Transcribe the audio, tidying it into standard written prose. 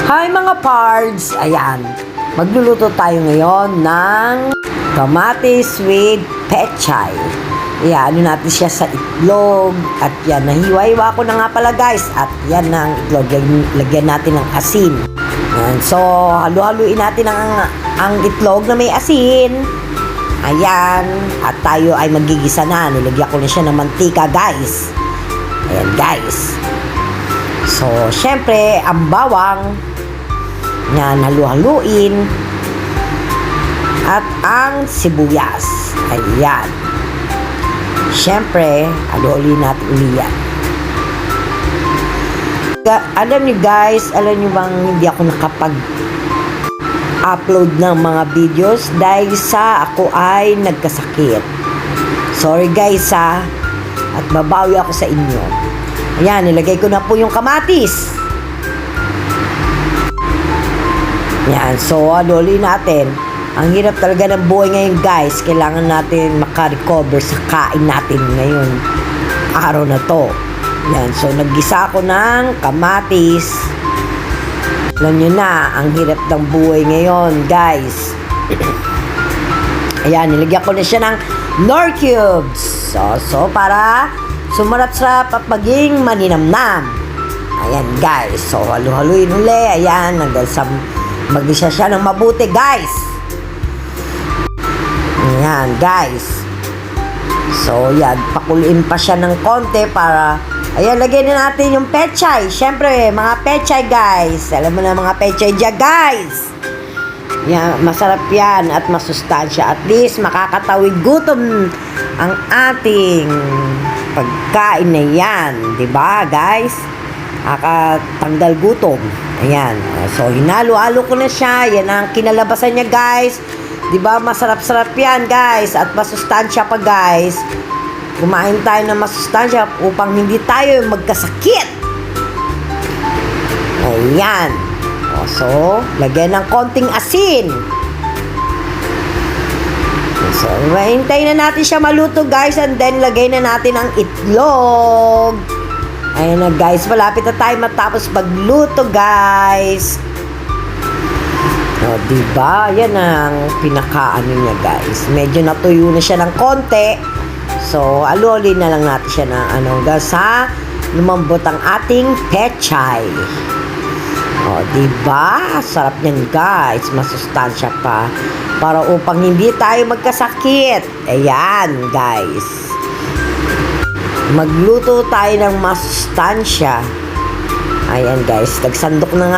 Hi mga pards! Ayan, magluluto tayo ngayon ng kamatis with pechay. Ayan, ano natin siya sa itlog. At yan, nahiwa-hiwa ko na nga pala guys. At yan na ang itlog. Lagyan natin ng asin. Ayan, so, halu-haluin natin ang itlog na may asin. Ayan, at tayo ay magigisa na. Nilagyan ko na siya ng mantika guys. Ayan guys. So, syempre, ang bawang. Yan, halu-haluin. At ang sibuyas. Ayan. Siyempre, halu-haluin natin ulit. Alam niyo guys, alam niyo bang hindi ako nakapag-upload ng mga videos dahil sa ako ay nagkasakit. Sorry guys ha. At babawi ako sa inyo. Ayan, nilagay ko na po yung kamatis. Yan, so haluin natin. Ang hirap talaga ng buhay ngayon guys. Kailangan natin makarecover sa kain natin ngayon araw na to. Yan, so naggisa ako ng kamatis. Alam nyo na, ang hirap ng buhay ngayon guys. Ayan, nilagyan ko na siya ng Knorr cubes. So para sumarap-sarap at maging maninamnam. Ayan guys, so halu-haluin uli. Ayan, hanggang sa mag-isa siya ng mabuti guys. Ayan guys. So yan, pakuluin pa siya ng konti para, ayan, lagyan na natin yung pechay. Syempre, mga pechay guys. Alam mo na mga pechay dyan guys. Yan, masarap yan at masustansya. At least makakatawid gutom ang ating pagkain na yan. Diba guys? Nakatanggal gutom. Ayan. So, hinalo-halo ko na siya. Yan ang kinalabasan niya, guys. Diba? Masarap-sarap yan, guys. At masustansya pa, guys. Kumain tayo ng masustansya upang hindi tayo magkasakit. Ayan. So, lagyan ng konting asin. So, hintayin na natin siya maluto, guys. And then, lagay na natin ang itlog. Ayan na guys, malapit na tayo matapos magluto guys. O, diba? Yan ang pinakaano niya guys. Medyo natuyo na siya ng konti. So, aluli na lang natin siya ng hanggang sa lumambot ang ating pechay. O, diba? Sarap niyan guys. Masustansya pa. Para upang hindi tayo magkasakit. Ayan guys. Magluto tayo ng masustansya. Ayan guys, nagsandok na nga